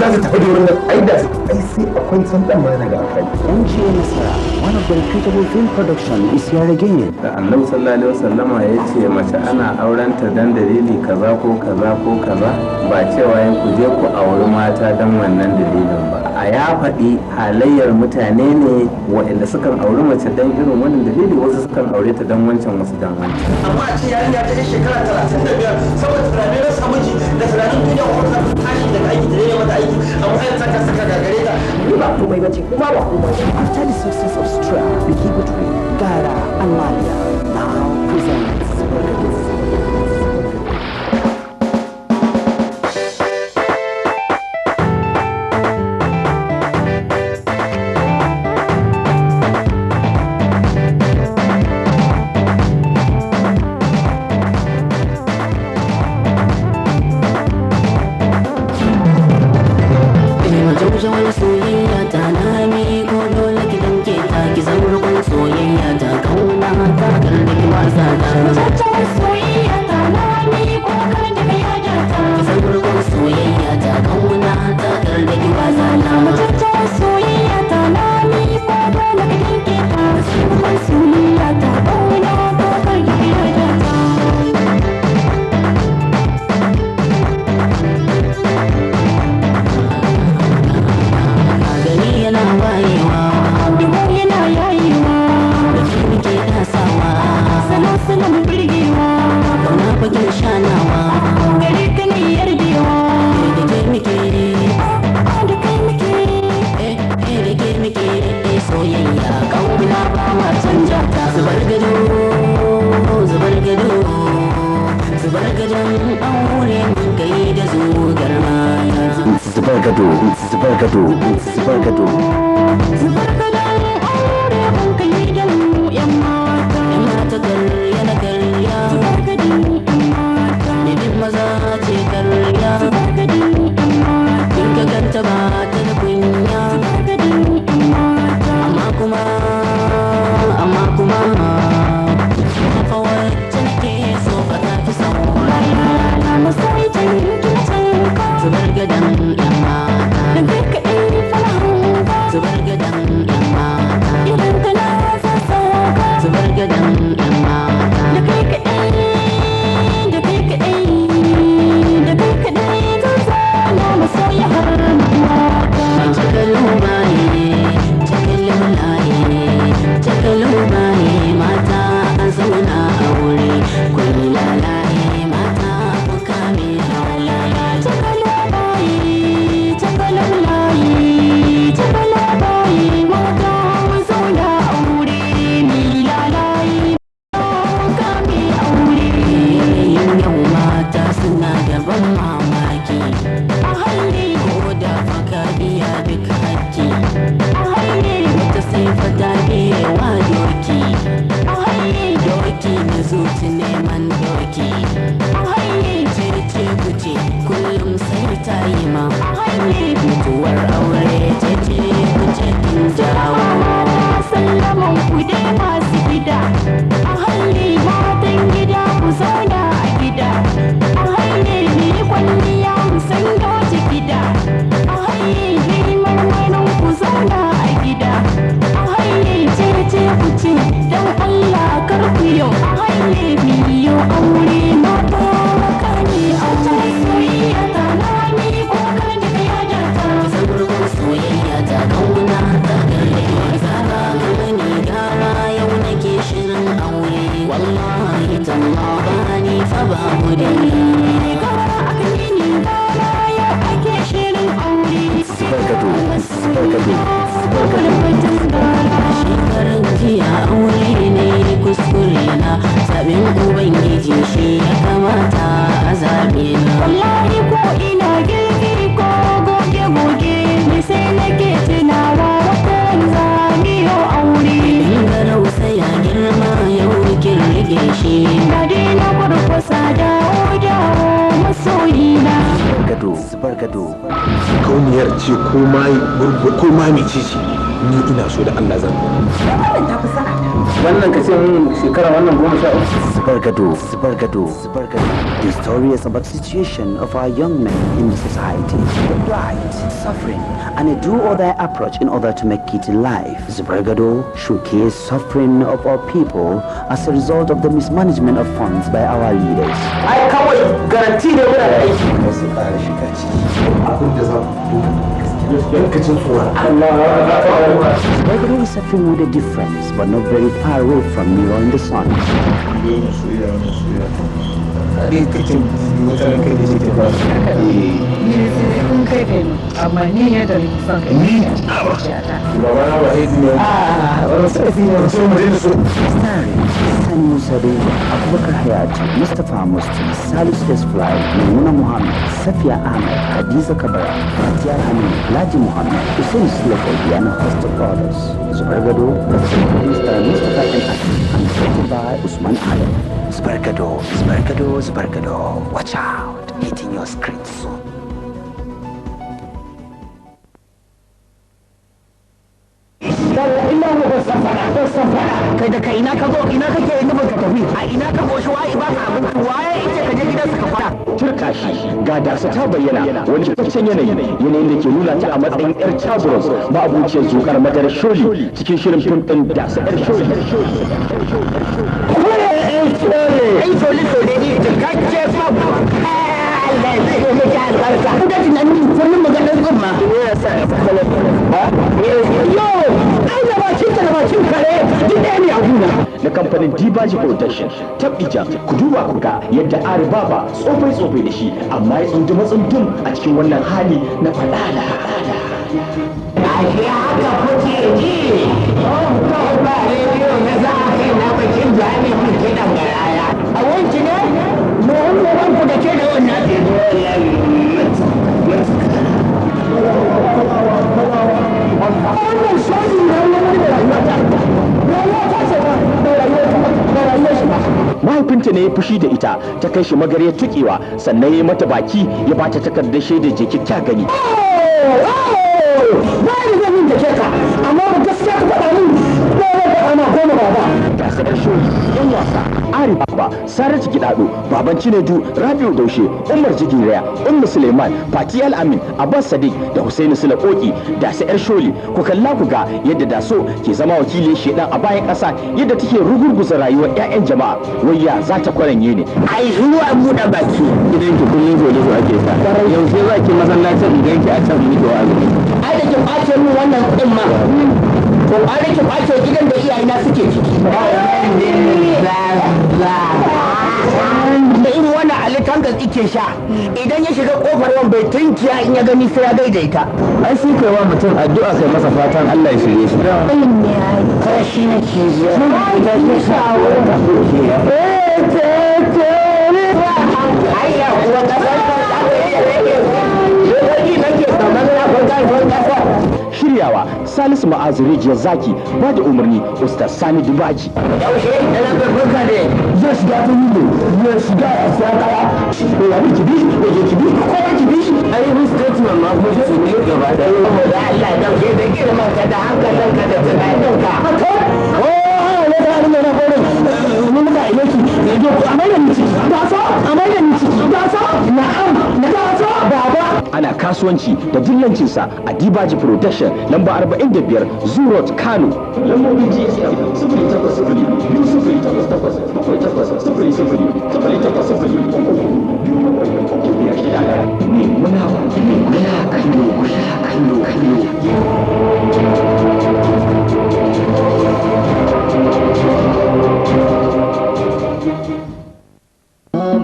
za su tafi da wurin nan ai da ai sai akwai san dan ma daga akai MGA Nasara, one of the reputable film production is here again. da annabi sallallahu alaihi wasallama ya ce mace ana aurenta dan dalili kaza ko kaza ko kaza ba cewa ya ku je ku auri mata dan wannan dalilin ba a ya faɗi halayyar mutane ne waɗanda sukan auri mace dan irin wannan dalili wasu sukan aure ta dan wancan wasu dan wancan amma a ce yarinya ta yi shekara 35 saboda tunanin rasa miji da tunanin duniya ko ta tashi daga aiki da mata aiki amma sai saka gagare ta Ni ba komai bace kuma ba komai. After the success of Stra, Biki Between, Gara and Malia now presents soyayya ta na mi ko dole ki danke ta ki zaurukun soyayya ta kauna ta karda ki wasa ta mutattar soyayya ta na mi ko karda ki yaja ta ki zaurukun soyayya ta kauna ta karda ki wasa ta mutattar soyayya ta na mi ko dole ki danke ta ki zaurukun soyayya ta kauna ta karda ki yaja ta yana wayewa duhu yana yayewa da ke muke tasawa salo-salon birgewa kauna fagen shanawa gare ka ne yardewa da ke muke da kai muke da ke muke soyayya kauna ba ma canja ta zubar gado zubar gado zubar gadon aure mun kai da zugar maya zubar gado zubar gado zubar gado zubar gadon aure mun kai da mu yan mata karya na karya zubar gadon yan mata ne duk maza ce karya zubar gadon yan mata in ka ganta ba ta da kunya zubar gadon yan mata amma kuma fa wacce nake so fa ta fi saura na masai ta yi kina canka zubar gadon yan mata da kai kaɗai falahunga zubar gadon yan mata idan kana sassauka zubar gadon yan mata da kai kaɗai da kai kaɗai da kai kaɗai zan zana masoya har mata takalumai mata an zauna a wuri kun lalaye mata kun kame haulaye takalumai mata an zauna a wuri ni lalaye kun kame aure yau mata suna da ban mamaki a halle ko da faka biya duka hajji a halle wata sai fata biyewa doki a halle doki na zuci neman doki a halle ce kuce kullum sai ta yi ma a halle mutuwar aure ce kuce kin jawo sallaman ku dai masu gida a halle matan gida ku zauna a gida a halle ni kwalliya mu san doce gida a halle ni marmarin ku zauna a gida a halle ce ku ce dan Allah kar ku yau a halle biyo aure mata makani a tare soyayya ta na ni ko kar da ya jata sabuwar soyayya ta kauna ta gare zara gani gara yau nake shirin aure wallahi tallahi ni fa ba mu da ni gara akan ni gara ya ake shirin aure zubar gado zubar gado zubar gado shekaran jiya aure ne kuskure na sabin ubangiji shi ya kamata a zabe na wallahi ko ina girgi ko goge ni sai nake tunawa watan zamiyo aure garau sai ya girma yau kin rige shi na daina kurkusa da masoyina zubar gado kauniyar ce ko ma mece ce ni ina so da Allah zan wannan ka ce mun shekara wannan 13 zubar gado. The story is about the situation of our young men in the society. plight, suffering, and a do-or-die approach in order to make it in life. Zubargado showcased suffering of our people as a result of the mismanagement of funds by our leaders. ai kawai garanti ne muna da aiki wasu ƙara shiga ciki abin da za ku yanka cin tsoron Zubargado is suffering with a difference, but not very far away from Miro in the sun. Starring Sani Musadu, Abubakar Hayati, Mustafa Musti, Salus Desfly, Maimuna Muhammad, Safia Ahmed, Hadiza Kabara, Fatia Hamid, Laji Muhammad, Hussein Sulekodi, and a host of others. Zubargado, Mr. Mustafa M. Aki, and directed by Usman Adam. Zubargado, Zubargado, Zubargado. Watch out, hitting your screen soon. kai da kai ina ka zo ina kake inda baka tafi a ina ka goshi waye ba ka abinci waye yake ka je gidansa ka fara turka shi ga dasa ta bayyana wani cikakken yanayin da ke nuna ta a matsayin yar chaburos ma'abuciyar zukar madarar sholi cikin shirin fim ɗin dasa yar sholi ai sholi sholi ne cikakke babu Allah ya zai miki albarka da tunanin kullum maganar gumma yo ai da bakin ka da bakin kare duk ɗaya ne a guna na kamfanin Dibaji Production tabbija ku duba ku ga yadda Aribaba tsofai da shi amma ya tsunduma tsundum a cikin wannan hali na fadala ashe haka kuke ji to ba rediyo na za a kai na bakin jami mun kiɗan garaya a wanci ne mu ku da ke da wannan wannan shoni ne wani da rayuwata rayuwata ce ba da rayuwar shi ba mahaifinta ne ya fushi da ita ta kai shi magariyar tukewa sannan ya yi mata baki ya ba ta takardar shaidar jiki kya gani ba ni zan yin da ke ka amma ba gaskiya ka faɗa min ko ana goma baba gasar sholi yan wasa ari baba saratu gidado baban cinedu rabiu daushe umar jigiriya ummu suleiman fati al-amin abbas sadiq da husaini sulakoki da yar sholi ku kalla ku ga yadda daso ke zama wakilin shedan a bayan ƙasa yadda take rugurguza rayuwar ƴaƴan jama'a wayya za ta kwaranye ne ai zuwa buɗe baki idan ki kullun gode ku ake sa yaushe za ki masallacin idan ki a can miki wa'azi ai da ki ɓace min wannan kuɗin ma ko an rike ɓace gidan da iyayena suke ciki da irin wannan alitangas ike sha idan ya shiga kofar wan bai tunkiya in ya gani sai ya daidaita ai sai kai wa mutum addu'a kai masa fatan Allah ya shirye shi kashi na ke shiryawa Salisu Ma'azu Rijiyar Zaki ba da umarni Ustaz Sani Dubaji yaushe da na barka ne zai shiga ta windo zai shiga a sakara ya bi kibi ya je kibi ko ya kibi shi ai mun statement ma ko su ne gaba da da Allah da ke da girman ka da hankalin ka da tunanin ka ne da hannun na gurin mun muka ile ki ne jo amma da ni da so amma da ni da so na'am na da so baba ana kasuwanci da dillancinsa a Dibaji Production lamba 45 Zoo Road Kano lambobin GSM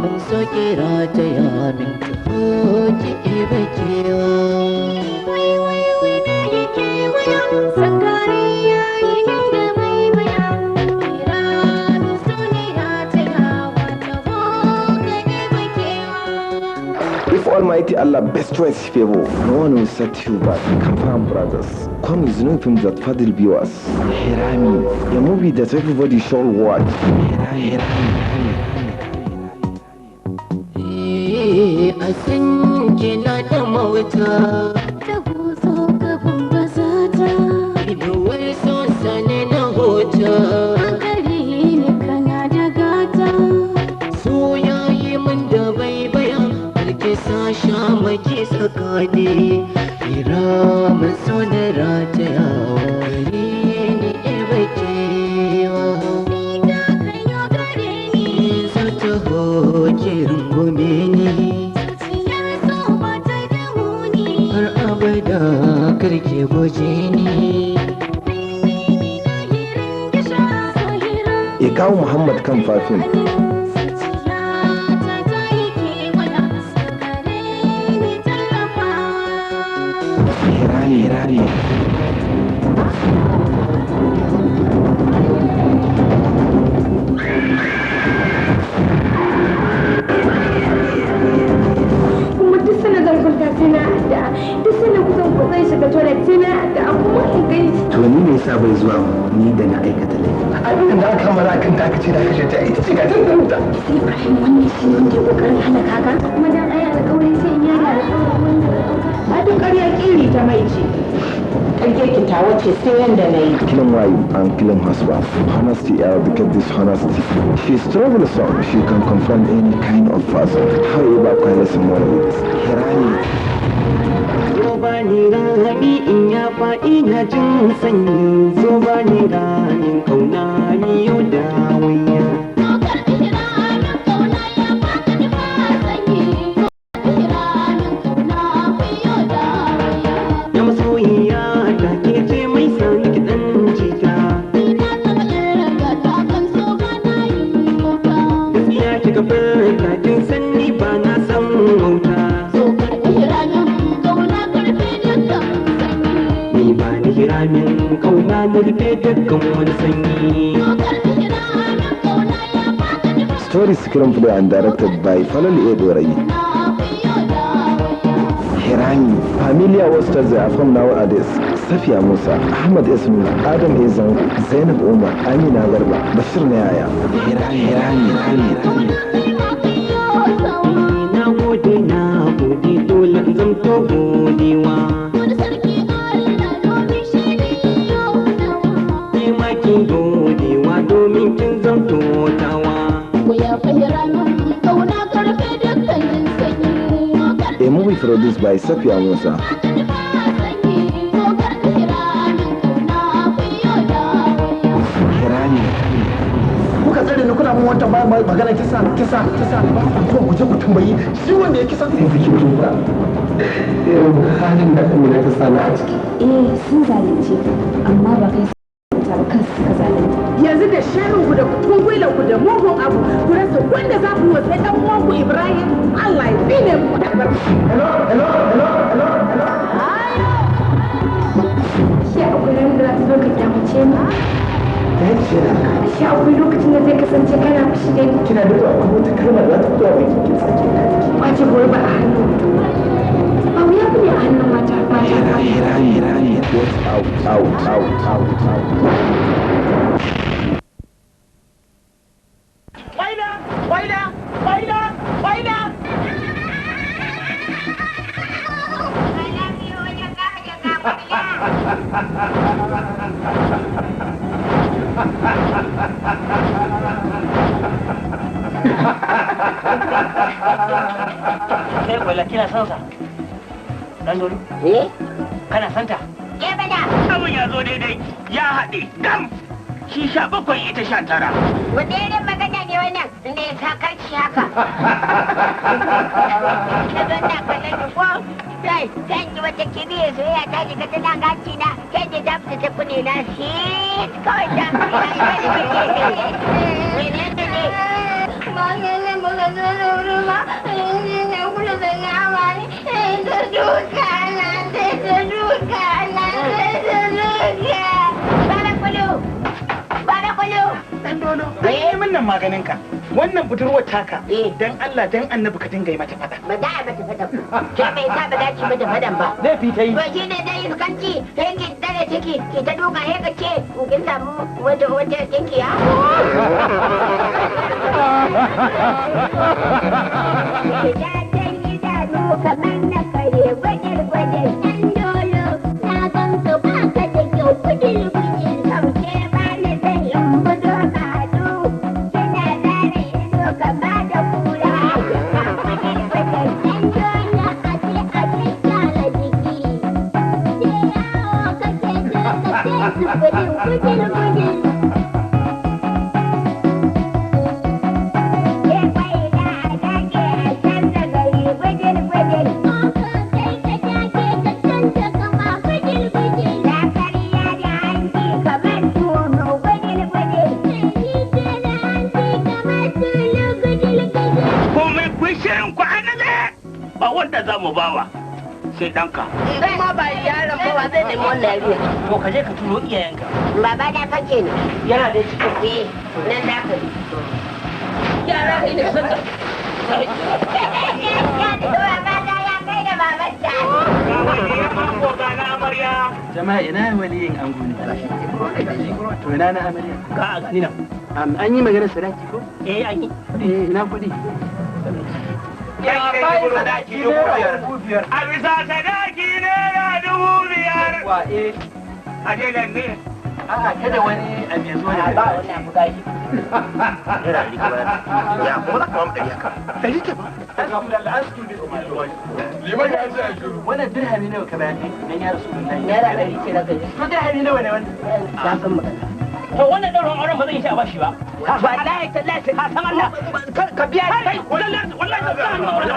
mun so kira ta yamin ko ki bakewa wai wai wai na da kewaya sakariya yayin da mai baya kira min suniya ta yawa ta ko ki bakewa. If Almighty Allah bestows his favor, no one will set you back. Confirm, brothers. Come with new film that Fadil viewers. Hirami, a movie that everybody should watch. A san kina da mawuta ta buzo gaban bazata iduwar so sane na hota hankali ne kana da gata so yayi min da baibaya alke sa sha maki waka ne kira masu da rataya gare ni bacewa su taho kirin gome ni har abada karke guje ni ya kawo Muhammad kan fafin. Hirani kuma duk sana zan kwanta sai na adda duk sana kusan zan shiga toilet sai na adda abubuwa in gai to ni me yasa bai zuwa ni da na aikata laifi abin da aka mara kan ta kace da kace ta ita ce ga tantanta sai Ibrahim wannan shi ne wanda ya kokarin halaka ka kuma dan aya alƙawari sai in yaga alƙawarin wanda a duk ƙarya kiri ta mai ce ƙarya ki ta wace sai yanda na yi killing wife and killing husband. Honesty eradicate dishonesty. She struggles so she can confront any kind of person. However, careless moral. Hirani. zo ba ni rami in ya faɗi na jin sanyi zo ba ni ramin kauna miyo da waya ya masoyiya ta ke ce mai san kiɗan jita gaskiya kika furta kin sanni ba na san wauta ni ba ni kira min kauna na rufe dukkan wani sanyi Story screenplay and directed by Falal Edorai. Hirani. Familiar was stars are from nowadays. Safiya Musa, Ahmad Ismu, Adam Ezan, Zainab Umar, Amina Garba, Bashir Nayaya. Hirani. na gode dole in zamto godewa ni ma kin godewa domin kin zamto tawa A movie produced by Safiya Musa. Hirani. kuka tsare ni kuna mun wata magana kisa ba ku ku je ku tambayi shi wanda ya kisa sai ki tuba halin da kuma ta sana a ciki sun zalunce amma ba kai ta ba kansu suka zalunta yanzu da sharrin ku da kungwilan ku da mugun abu ku rasa wanda za ku wasai dan uwanku Ibrahim Allah ya tsine muku da albarka shi akwai ran da za ka kyamace ni shi akwai lokacin da zai kasance kana fushi da ni kina da wata kalmar za ta fito a bakin kin sake wace gobe ba a hannun mutum ba wuya ku ne a hannun mata Hirani. Watch out. Waida! Kai kwalla kina son sa? Dan dole? Kana santa? bada. Abin ya zo daidai, ya haɗe dam. Shi 17 ita 19. Wanda irin magana ne wannan inda ya sakarci haka. Na zo na kallon da ko sai zan ji wata kibiyar soyayya ta shiga tana gaci na kai da ta fita ta kune na shi kawai ta Ai min nan maganin ka. Wannan budurwar taka. Dan Allah dan Annabi ka dinga yi mata fada. Ba da mata fada. Ke mai sa ba dace mata fadan ba. Laifi ta yi. To shi ne dai iskanci sai ki dare ciki ki ta duka he ka ce kin samu wata dinkiya. Kamar na kare gwadar ɗan dolo na gan su ba ka da kyau kudin kudin kauce ba ni zai yin budo kado kina zare ido ka ba da kura kudin gwadar ɗan dolo a ce Komai kun shirin kwana ne ba wanda za mu bawa sai ɗanka. Idan ma ba yaron ba wa zai nemi wannan yarinya. To ka je ka turo iyayenka. Baba na kake ne. Yana da cikin Nan da ka. yara kai da sanda. Jama'a ina waliyin ango ne? To ina na amarya? Ga a gani nan. An yi maganar sadaki ko? An yi. Ina kuɗi? Ya bai sadaki 5,000. A bisa sadaki naira 5,000. Wa A jelan ne. A'a kada wani abu ya zo da Ba wani abu gashi. Ya kuma za ka mamu ɗari haka. Ɗari ta ba. liman ya ce a shiru Wannan dirhami nawa ka bayar dan ya rasu billahi. Naira 100 ce na gaji. To dirhami nawa ne wannan? Ya san magana. To wannan ɗaurin auren ba zan yi shi a bashi ba. Wallahi tallahi ka san Allah. Ka biya kai. Wallahi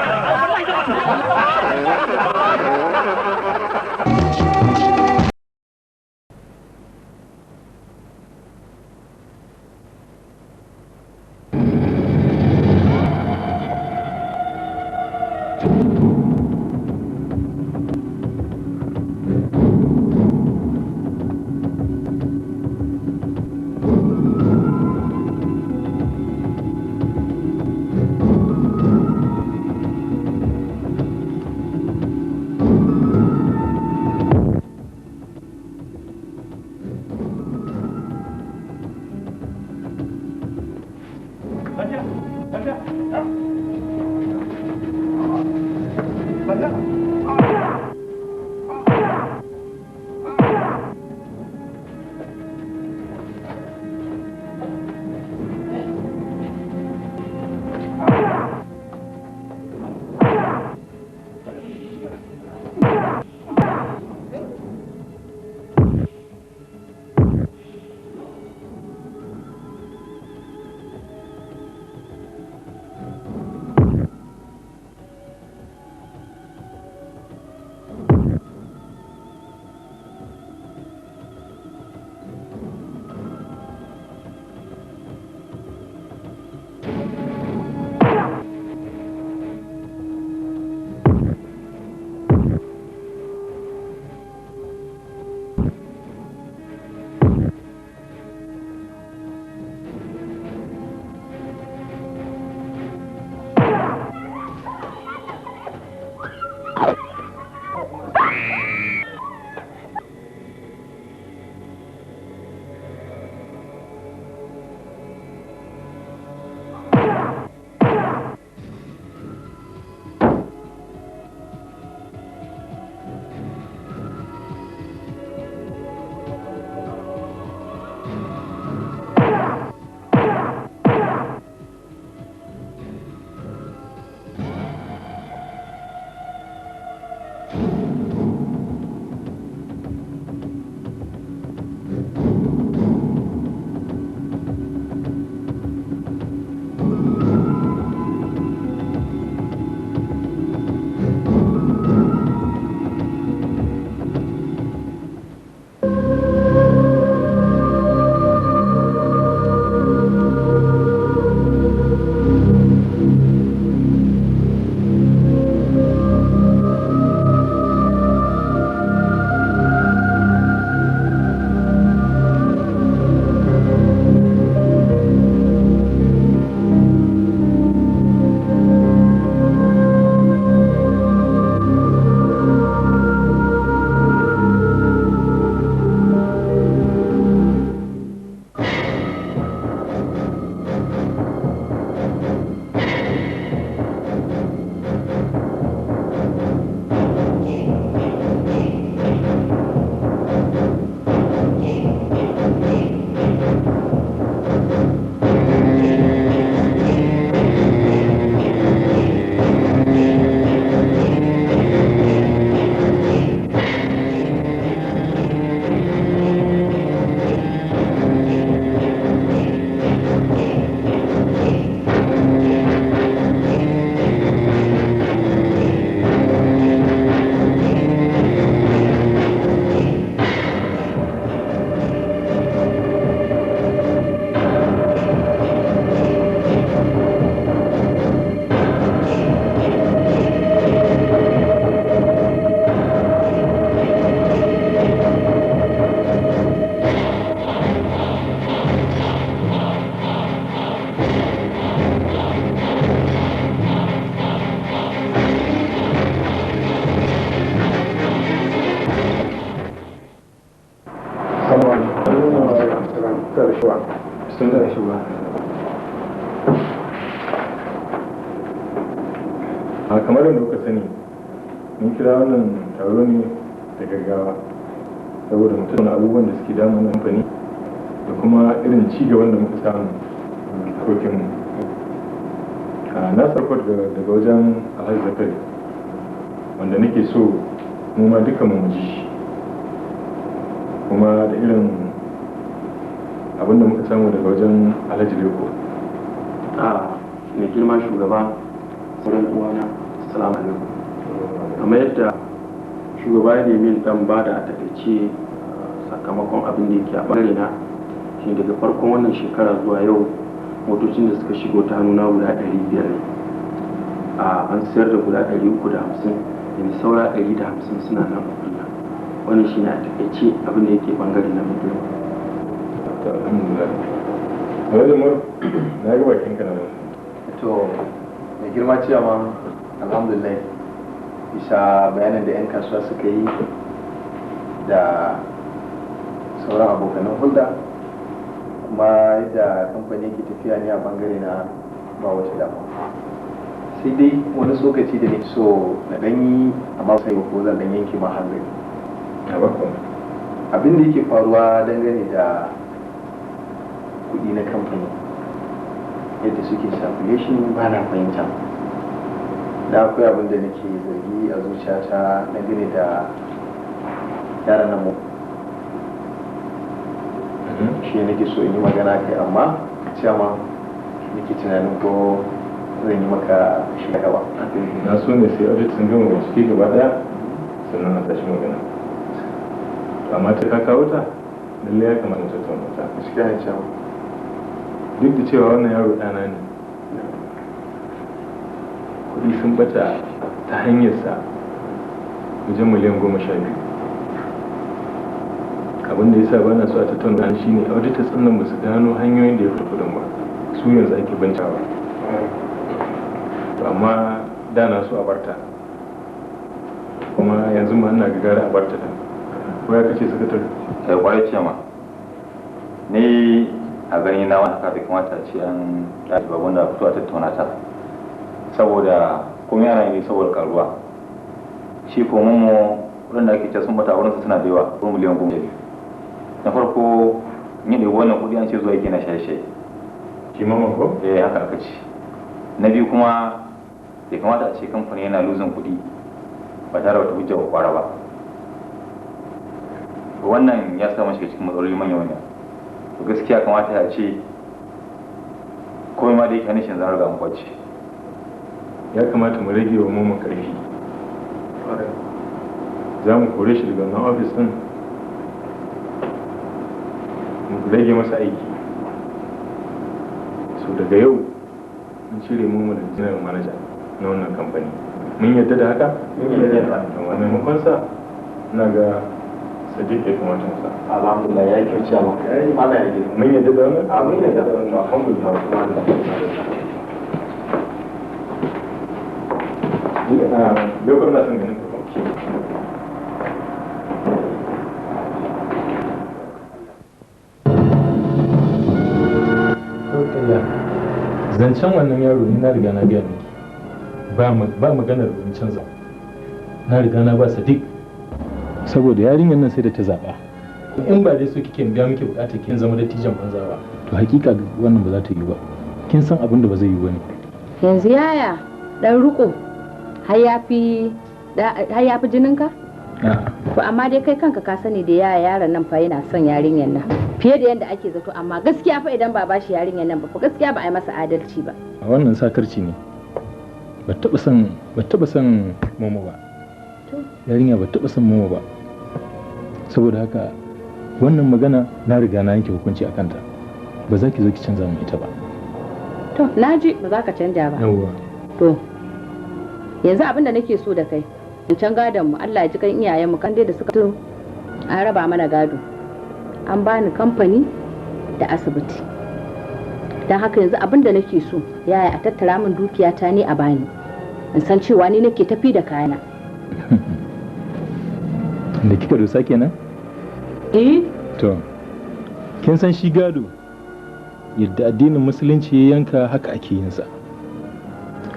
Karshuwa. Sun da shuwa. A kamar yadda kuka sani, mun kira wannan taro ne da gaggawa saboda mutum abubuwan da suke damun kamfani da kuma irin ci gaban da muka samu harkokinmu. Na sarkot daga wajen Alhaji Zakari wanda nake so mu ma duka mu ji kuma da irin abinda muka samu daga wajen Alhaji Leko. Mai girma shugaba sauran uwana, assalamu alaikum. Kamar yadda shugaba ne min dan ba da a takaice sakamakon abin da yake a bangare na shi daga farkon wannan shekara zuwa yau motocin da suka shigo ta hannuna guda 500 ne. An sayar da guda 350 yanzu saura 150 suna nan a kulla. Wannan shi ne a takaice abin da yake bangare na mutum. Alhamdulillah. Wani zamar na ga bakin ka na to mai girma cewa alhamdulillah bisa bayanan da 'yan kasuwa suka yi da sauran abokanan hulɗa kuma yadda kamfani ke tafiya ne a bangare na ba wata damuwa sai dai wani tsokaci da ne so na ɗanyi amma sai ko zan ɗan yanke ma hanzari abin da yake faruwa dangane da kuɗi na kamfani yadda suke circulation ba na fahimta da akwai abin da nake zargi a zuciyata na gane da yaran nan mu shi nake so in yi magana kai amma cewa nake tunanin ko zan yi maka shi gaba na so ne sai audit sun gama bincike gaba daya sannan na tashi magana amma ta ka kawo ta lallai ya kamata ta tauna ta gaskiya ne cewa duk da cewa wannan yaro ɗana ne kuɗi sun bata ta hanyarsa wajen miliyan 12 abin da ya sa ba na so a tattauna shi ne auditors ɗin nan ba su gano hanyoyin da ya fi kuɗin ba su yanzu ake bincikawa amma da na so a barta kuma yanzu ma ina gagara a barta ta ko ya kace sakatare sai kwarai ce ma ni a gani na wani kafin kamata ce an ɗaji babban da fito a tattauna ta saboda kuma yana yi saboda karuwa shi ko mu wurin da ake ce sun bata wurin su suna da yawa ko miliyan 10 na farko yin da wannan kudi an ce zuwa yake na shaye-shaye shi mamman ko haka aka ce na biyu kuma bai kamata a ce kamfani yana luzin kudi ba tare da hujja kwara ba wannan ya samu shiga cikin matsaloli manya-manya to gaskiya kamata ya ce komai ma da yake hannun shi zarar ga makwaci ya kamata mu rage wa mamman karfi za mu kore shi daga wannan ofis din mu rage masa aiki so daga yau mun cire mu da general manager na wannan kamfani mun yadda da haka mun yadda da wannan makonsa ina ga sadiq ya kamata masa alhamdulillah ya yi kyauci amma mana ya gina mun yadda da wannan mun yadda da wannan alhamdulillah lokacin na son ganin ka zancen wannan yaro ni na riga na biya miki ba maganar zancen za na riga na ba sadiq saboda yarinyar nan sai da ta zaba in ba dai so kike biya miki bukata kin zama dattijan banza ba to hakika wannan ba za ta yi ba kin san abin da ba zai yi ba ne yanzu yaya dan riko har ya fi jininka? To amma dai kai kanka ka sani da yaron nan fa yana son yarinyar nan fiye da yadda ake zato amma gaskiya fa idan ba bashi yarinyar nan ba fa gaskiya ba a yi masa adalci ba. A wannan sakarci ne ba taba son momo ba yarinya ba taba son momo ba saboda haka wannan magana na riga na yanke hukunci a kanta ba za ki zo ki canza min ita ba. To naji ba za ka canja ba. Yawwa. To yanzu abin da nake so da kai can gadon mu Allah ya ji kan iyayen mu kan dai da suka tun an raba mana gado an bani kamfani da asibiti don haka yanzu abin da nake so yaya a tattara min dukiyata ne a bani in san cewa ni nake tafi da kayana da kika dosa kenan? To kin san shi gado yadda addinin musulunci ya yanka haka ake yin sa,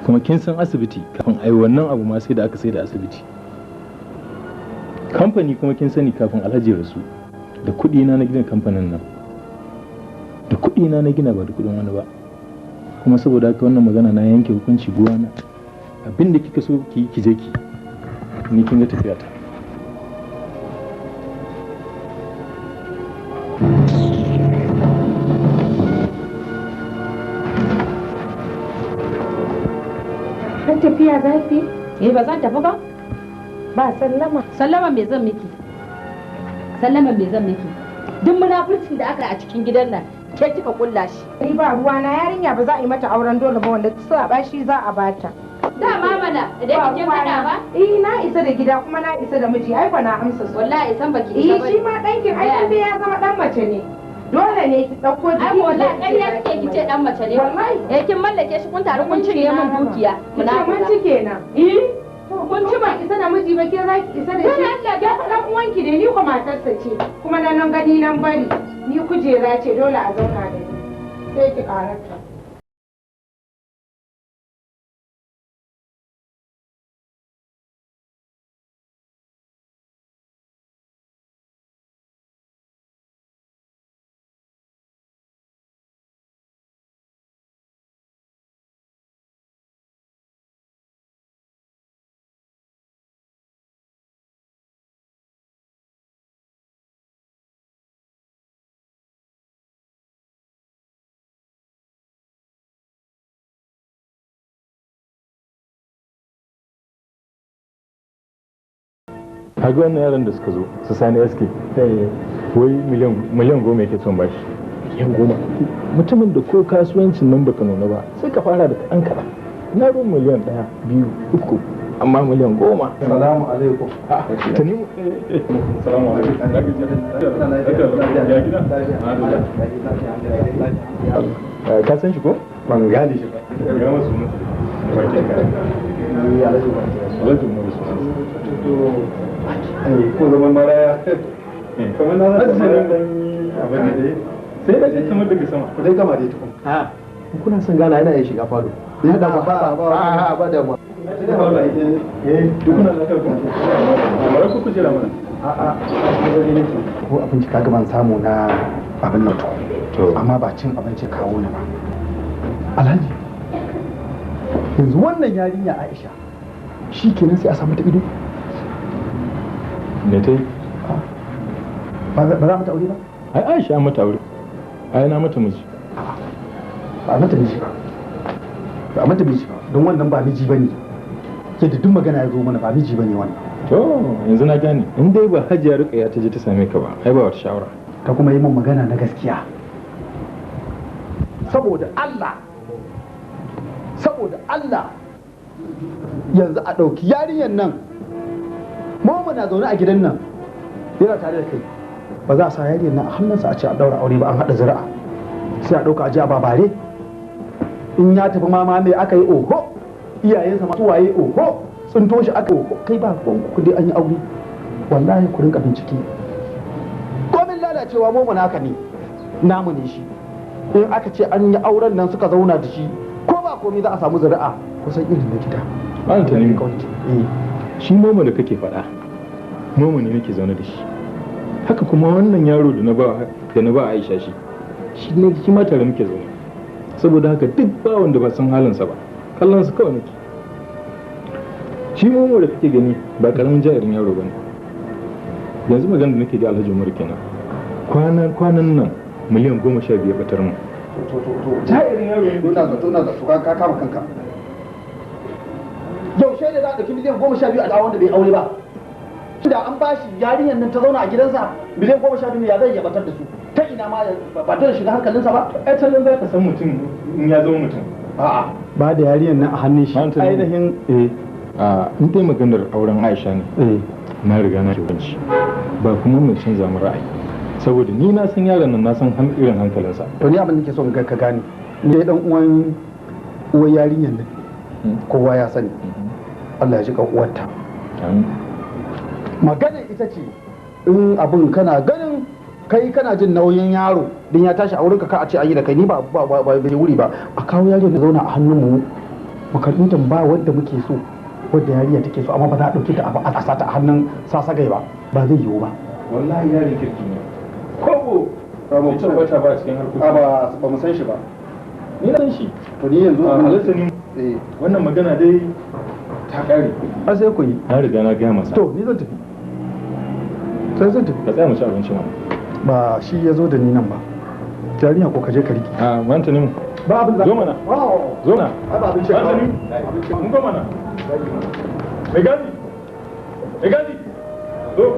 kuma kin san asibiti kafin ai wannan abu ma sai da aka sai da asibiti. Kamfani kuma kin sani kafin alhaji rasu da kuɗi na gina kamfanin nan, da kuɗi na gina ba da kuɗin wani ba. Kuma saboda haka wannan magana na yanke hukunci guwana, abin da kika so ki je ki, ni kin ga tafiya ta. Har tafiya zafi? Ba zan tafi ba. Ba sallama. Sallama me zan miki? Sallama me zan miki? Duk munafurcin da aka yi a cikin gidan nan ke kika kulla shi. Ni ba ruwa na, yarinya ba za a yi mata auren dole ba, wanda ta ba shi za a bata. Dama mana idan kike fada ba? Na isa da gida kuma na isa da miji, ai ba na amsa su. Wallahi isan baki isa ba. Shi ma dankin ai ya zama dan mace ne. Dole ne ki dauko jiki. Ai wallahi ƙarya kike kice dan mace ne. Wallahi. Kin mallake shi kun taru kun cinye min dukiya. Mun ci kenan. Kun ci ba isa da miji ba, ke za ki isa da shi. Ya faɗan uwanki ne, ni ko matarsa ce. Kuma nan gani nan bari. Ni kujera ce, dole a zauna da ni. Sai ki ƙarata. Kaga wannan yaran da suka zo su sani SK wai miliyan 10 yake son bashi. Miliyan 10? Mutumin da ko kasuwancin nan baka nuna ba sai ka fara da kaɗan kaɗan. Na ruwan miliyan 1, 2, 3 amma miliyan 10. Salamu alaikum. Tani mu. Salamu alaikum. Ka san shi ko? Ban gane shi ba. Ya masu mutu. Ko zaman maraya kamar na za ta abin da sai da ce kamar daga sama ku dai gama dai tukun kuna son gana yana yin shiga falo ya da ba da mu dukuna lafiya kuma ku kujera mana ko abinci kaga ban samu na abin nan to amma ba cin abinci kawo ni ba alhaji yanzu wannan yarinya Aisha shi kenan sai a samu ta ido ne ta yi ba za mata aure ba ai Aisha mata aure ai na mata miji ba mata miji ba mata miji ba don wannan ba miji bane yadda duk magana ya zo mana ba miji bane wannan to yanzu na gane in dai ba Hajiya Ruqayya ta je ta same ka ba ai ba wata shawara ta kuma yi min magana na gaskiya saboda Allah yanzu a ɗauki yarinyar nan mu na zaune a gidan nan yana tare da kai ba za a sa yarinyar nan a hannunsa a ce a ɗaura aure ba an haɗa zuri'a sai a ɗauka a ji a babare in ya tafi ma mai aka yi oho iyayensa masu waye oho tsinto shi aka oho kai ba ku dai an yi aure wallahi ku rinka bincike komin lalacewa mu naka ne namu ne shi in aka ce an yi auren nan suka zauna da shi ko ba komai za a samu zuri'a kusan irin na gida ba ta ne shi nomo da kake faɗa nomo ne nake zaune da shi haka kuma wannan yaro da na ba Aisha shi ne shi ma tare muke zaune saboda haka duk ba wanda ba san halinsa ba kallon su kawai nake shi nomo da kake gani ba karamin jairin yaro bane yanzu magana da nake ga Alhaji Umar kenan kwanan nan miliyan 15 batar mu jairin yaro ne na zato ka kama kanka yaushe ne za a ɗauki miliyan 12 a tsawon da bai aure ba da an bashi yarinyar nan ta zauna a gidansa miliyan 12 ya zai yabatar da su ta ina ma ba ta shiga hankalinsa ba ai tallan za ka san mutum in ya zama mutum a'a ba da yarinyar nan a hannun shi ainihin in dai maganar auren Aisha ne na riga na shugabanci ba kuma mai canza mu ra'ayi saboda ni na san yaron nan na san irin hankalinsa to ni abin da nake so ka gane ni dan uwan yarinyar nan kowa ya sani Allah ya ji uwarta maganar ita ce in abin kana ganin kai kana jin nauyin yaro din ya tashi a wurinka ka a ce an yi da kai ni ba bai wuri ba a kawo yaro da zauna a hannun mu karɓi ba wanda muke so wadda yarinya take so amma ba za a ɗauki ta a sata a hannun sasagai ba zai yiwu ba wallahi yarin kirki ne kobo ba mu tabbata ba cikin harkokin ba mu san shi ba ni san shi to ni yanzu a halatta ne wannan magana dai ta kare a sai ku yi na riga na gaya masa to ni zan tafi sai zan tafi ka tsaya mu ci abinci ma ba shi ya zo da ni nan ba yarinya ko ka je ka riki a wanta ne ba abin da zo mana zo na ba abin ce wanta ne mun go mana mai gadi zo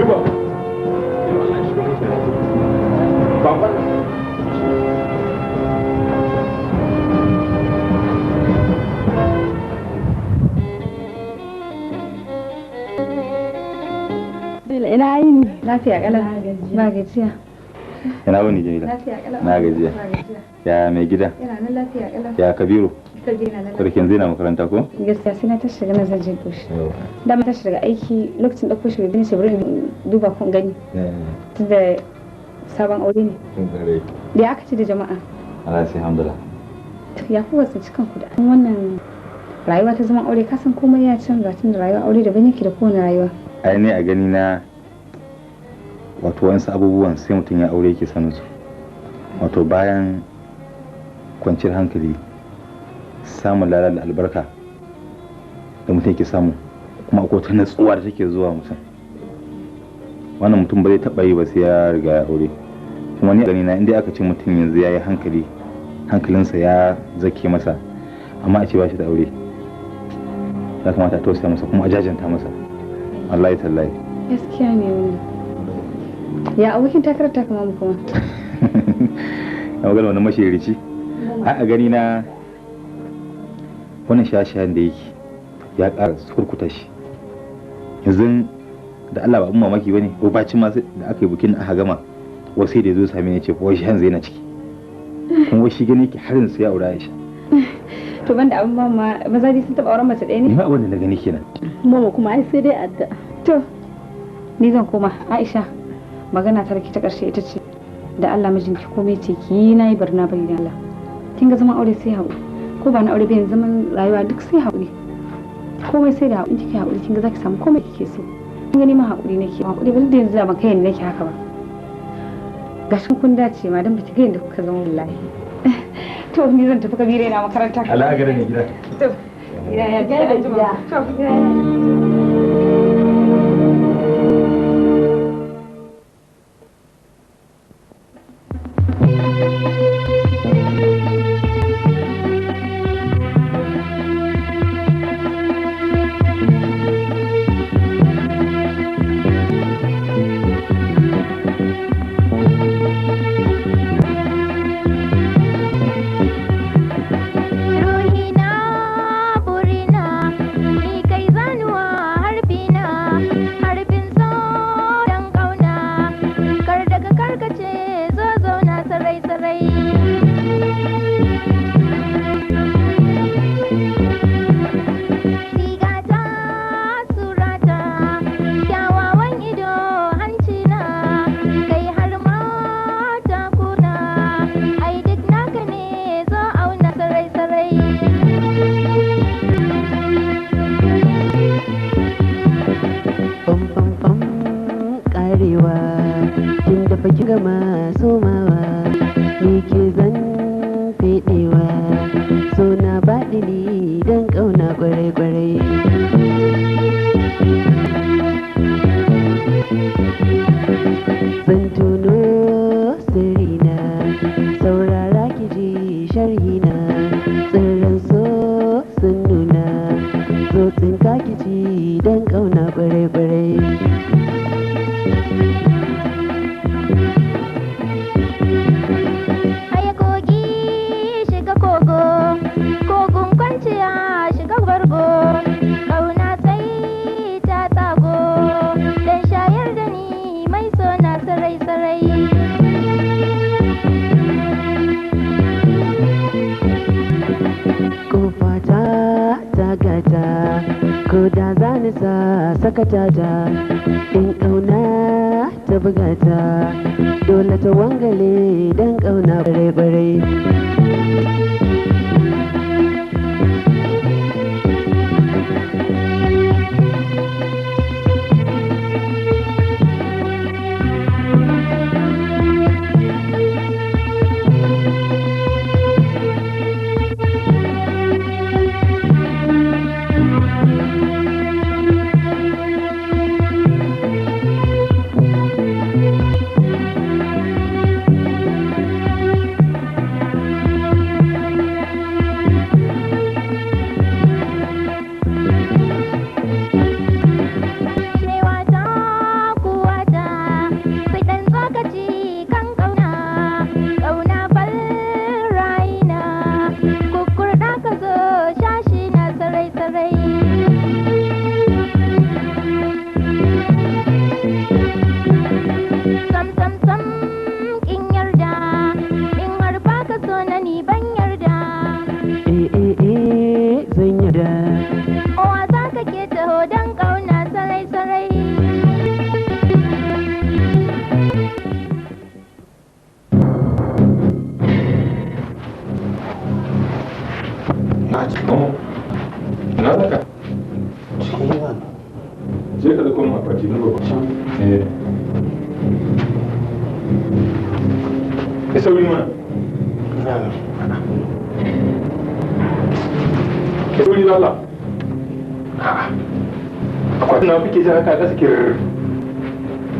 Riba. Baban. Ina yini lafiya kalan ba gajiya. Ina wani Jamila. Lafiya kalan. Na gajiya. Ya mai gida. Ina nan lafiya kalan. Ya Kabiru. Sarkin zai na makaranta ko? Gaskiya sai na tashi daga nan zan je goshi. Da mun tashi daga aiki lokacin da koshi bai sai bari duba kun gani. Tunda sabon aure ne. Da aka ci da jama'a. Allah sai alhamdulillah. Ya kuwa tsinci kanku da wannan rayuwa ta zaman aure kasan komai ya canza tun da rayuwa aure daban yake da kowane rayuwa. Ai ne a gani na wato wasu abubuwan sai mutum ya aure yake sanin su. Wato bayan kwanciyar hankali samun lada da albarka da mutum yake samu kuma akwai wata natsuwa da take zuwa mutum wannan mutum ba zai taɓa yi ba sai ya riga ya aure kuma ni a gani na inda aka ce mutum yanzu ya yi hankalinsa ya zake masa amma a ce ba shi da aure ya kamata a tausaya masa kuma a jajanta masa wallahi tallahi gaskiya ne wani ya abokin takarar ta kama mu kuma ya magana wani mashirici a gani na wannan shashayen da yake ya ƙara kurkuta shi yanzu da Allah ba abin mamaki bane ko bacin ma da aka yi bukin aka gama wasu sai da zo same ni ce ko shi hanzu yana ciki kuma shi gani yake harin sai ya aure Aisha to banda abin ba ma maza dai sun taba auren mace ɗaya ne ba wanda na gani kenan mama kuma ai sai dai adda to ni zan koma Aisha magana ta riki ta ƙarshe ita ce da Allah mijinki komai ce ki nayi barna bari da Allah kin ga zaman aure sai haƙuri ko ba na aure bayan zaman rayuwa duk sai haƙuri komai sai da haƙuri kike haƙuri kin ga zaki samu komai kike so kin gani ma haƙuri nake haƙuri ba da yanzu da maka yin nake haka ba gashin kun dace ma dan baki ga yanda kuka zama wallahi to ni zan tafi Kabira na makaranta Allah ga ne gida to ya ga gida to ta ko da za ni sa sakatata in ƙauna ta bugata dole ta wangale don ƙauna bare-bare.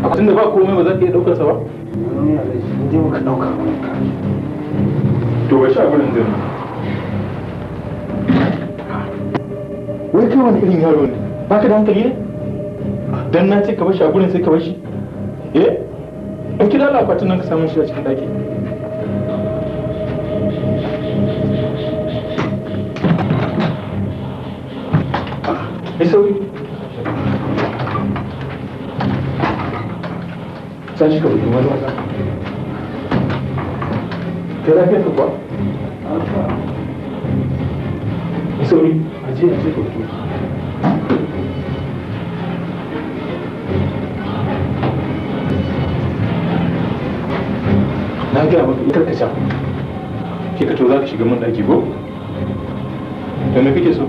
Akwatin da ba komai ba za ka iya ɗaukar sa ba? Je muka ɗauka wani ka. To ba sha gurin zai. Wai kai wani irin yaro ne? Ba ka da hankali ne? Dan na ce ka bar shi a gurin sai ka bar shi? Ɗauki da Allah akwatin nan ka samu shi a cikin ɗaki. Ai sauri. Sashi ka buɗe wani wasa. Kai lafiyar ka kuwa? Ai sauri, aje ka buɗe. Na gaya maka ita ka sha. Ke ka to za ka shiga min ɗaki ko? Da me kake so?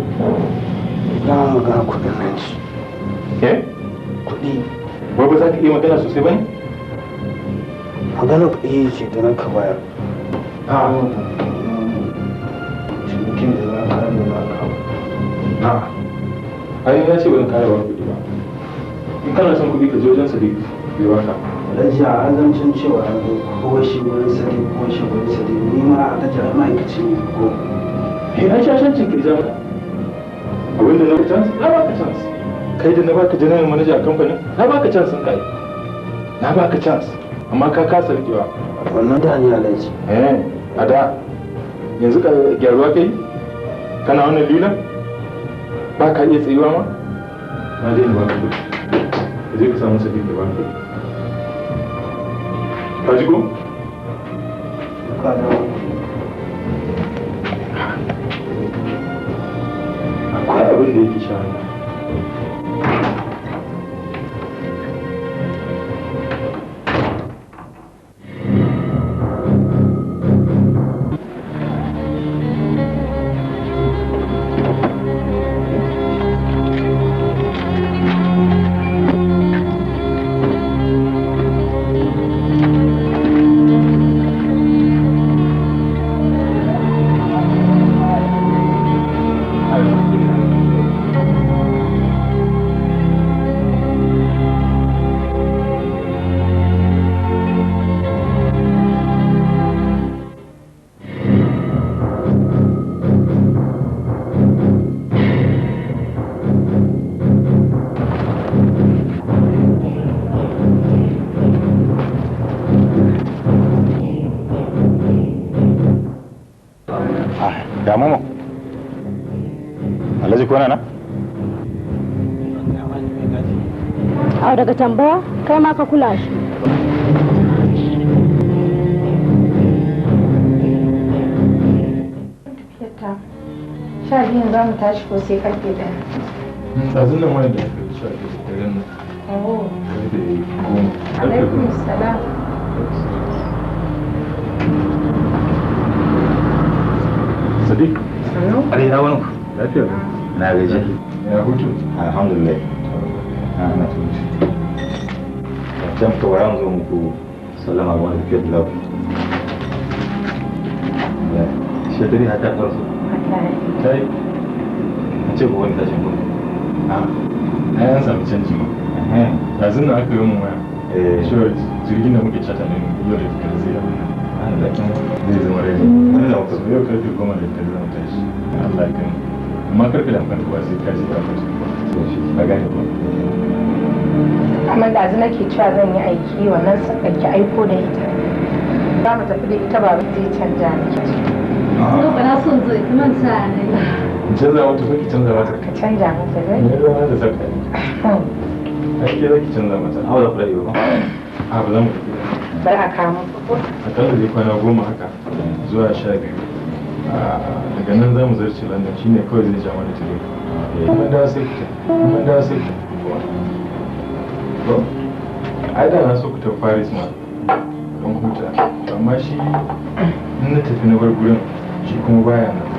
Za mu magana kuɗin nan ci. Kuɗi. Wai ba za ka iya magana sosai ba ne? Magana kuɗi ce da nan ka bayar. Cinikin da za ka yi na kawo. Ai ya ce wani kare wani kuɗi ba. In kana son kuɗi ka je wajen Sadiq bai baka. Alhaji a azancin cewa ko shi wurin Sadiq ko shi wurin Sadiq ni ma Alhaji a ma'aikaci ne ko. An shashancin kirja maka. Abinda na baka chance, na baka chance. Kai da na baka general manager a kamfanin, na baka chance sun kai. Na baka chance. Amma ka kasa rikewa. Wannan da ne Alhaji. A da yanzu ka gyaruwa kai? Kana wannan lila? Ba ka iya tsayuwa ma? Na daina ba ka kuɗi. Ka je ka samu Sadiq da ba ka kuɗi. Ka ji ko? Akwai abin da yake sha Ya mama. Alhaji ko na? Au daga tambaya kai ma ka kula shi. Sha biyun za mu tashi ko sai karfe 1. ɗazun nan wani da aka ci a daren nan Oh. karfe 10. Alaikum salam. Sadiq. Are na wani lafiya na gaji ya hutu alhamdulillah na tunci can ka wara zo muku sallama wani da fiye da lafi shekari haka karsu ta yi a ce wani tashin kuma a yan sami canji ɗazun nan aka yi mun waya shiwar jirgin da muke cata ne yau da fitar zai zai zama rai ne yau karfe 10 da fitar zama tashi Allah ya kan amma karfe da amfani kuwa sai ka je ka fata a gane ba Amma da nake cewa zan yi aiki wannan sakaki aiko da ita. Za mu tafi da ita ba zai canja miki. Ba na son zai kuma sa ne. canza mata ko ki canza mata Ka canja mata dai. ne ruwa da saka ake za ki canza mata hawa da kula yi ba a ba za mu Bar a kamo. akalla zai kwana 10 haka zuwa 12 daga nan za mu zarce london shine kawai zai ja mana tire kuma da sai fita kuma da sai fita to ai da na so ku tafi paris ma don huta amma shi in na tafi na bar gurin shi kuma baya nan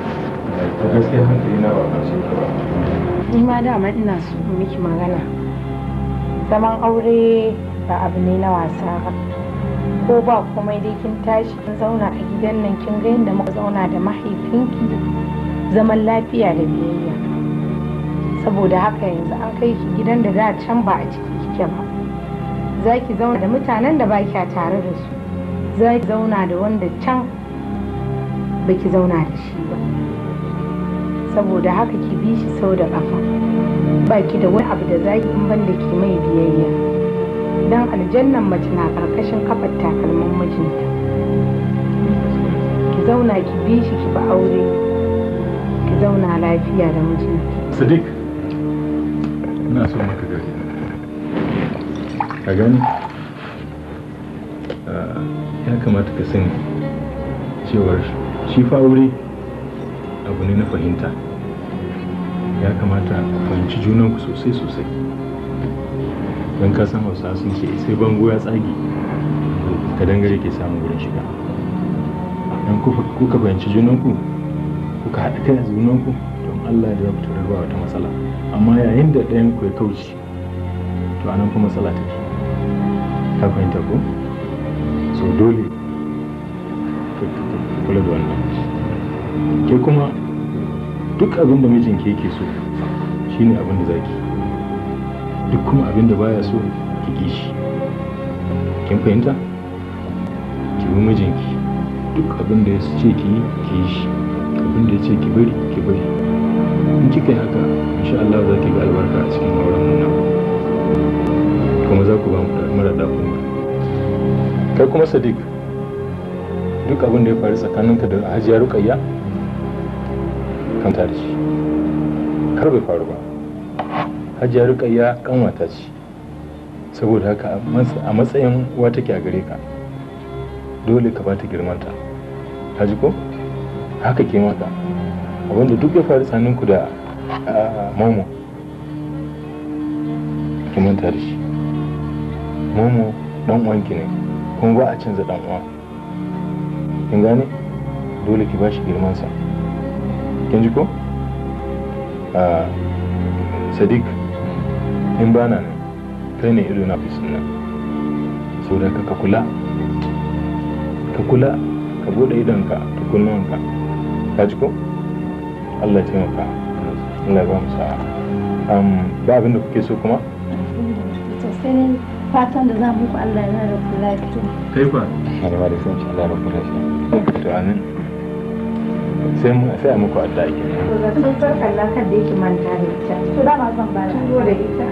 to gaskiya hankali na ba kan ka ba Ni ma dama ina so miki magana. Zaman aure ba abu ne na wasa ba. Ko ba komai dai kin tashi kin zauna a gidan nan kin ga yadda muka zauna da mahaifinki zaman lafiya da biyayya. Saboda haka yanzu an kai ki gidan da da can ba a ciki kike ba. Za ki zauna da mutanen da ba kya tare da su. Za ki zauna da wanda can ba ki zauna da shi ba. Saboda haka ki bi shi sau da ƙafa. Ba ki da wani abu da za ki in ban da ki mai biyayya. Dan aljannan mace na ƙarƙashin kafar takalmin mijinta. Ki zauna ki bi shi ki ba aure. Ki zauna lafiya da mijinki. sadiq ina so maka gari ka gani ya kamata ka sani cewar shi fa aure abu ne na fahimta ya kamata ku fahimci junanku sosai sosai don ka san hausa sun ce sai bango ya tsage ka dangare ke samun wurin shiga don kuka fahimci junanku kuka haɗa kai a junanku don Allah da ya fito da wata matsala amma yayin da ɗayan ku ya kauce to anan fa matsala take ka fahimta ko so dole ka kula da wannan ke kuma duk abin da mijinki yake so shine abin da zaki duk kuma abin da baya so ki ki shi kin fahimta ki bi mijinki duk abin da ya ce ki yi shi abin da ya ce ki bari in kika yi haka insha Allah za ki ga albarka a cikin auren nan kuma za ku ba mara ɗakun kai kuma sadiq duk abin da ya faru tsakaninka da hajiya rukayya kanta da shi kar bai faru ba hajiya rukayya kanwata ce saboda haka a matsayin uwa take a gare ka dole ka ba ta girmanta ka ji ko haka ke maka abinda duk ya faru tsaninku da momo ki manta da shi momo dan uwanki ne kuma ba a canza dan uwa kin gane dole ki bashi girman sa kin ji ko sadiq in bana nan kai ne ido na fisin nan so da ka kula ka bude idonka da kunnuwanka ka ji ko Allah ya taimaka Allah ya ba mu sa'a ba abin da kuke so kuma sai fatan da za mu ku Allah ya rabu lafiya kai fa ne ma da san shi Allah ya rabu lafiya to amin sai a muku addu'a ke To da sun farka Allah kan da yake manta da ita. To da ma zan ba da ita.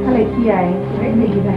Kala kiyaye ki da gida.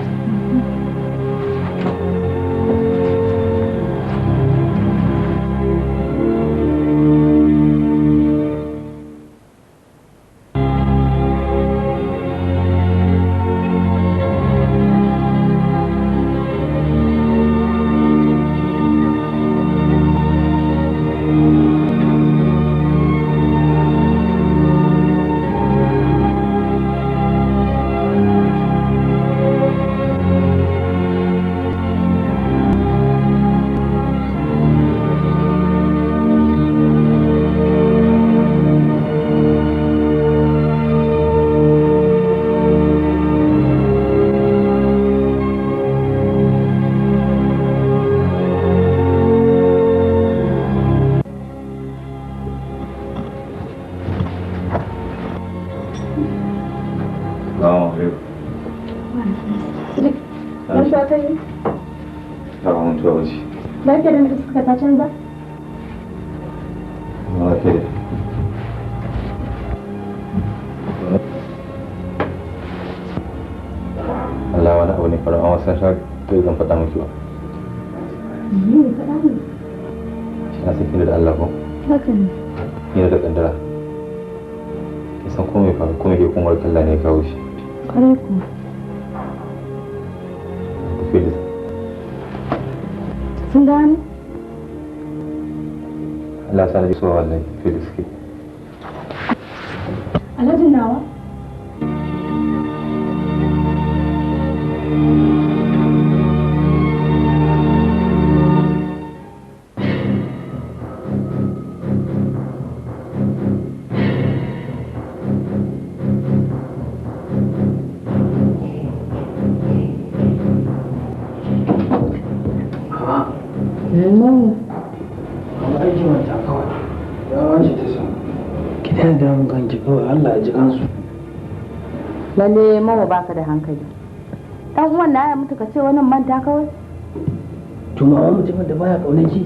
aka yi? ba mutuwa ba ce. Lafiyar da suka ta canza? Lafiya da. Allah wani abu ne faru an wasan sha kai zan faɗa miki ba. Ne faɗa ne? Shi na saki da Allah ko? Haka ne. Ni da kaddara. Kisan komai faru komai ke kuma Allah ne ya kawo shi. Kwarai ku. Felix. Sun gane? Allah sa ji suwa wallahi Felix ke. Alhaji nawa? Allah ya ji kansu. Lalle mawa baka da hankali. Dan uwan na ya mutu ka ce wannan manta kawai. To ma mutumin da baya kaunar ki,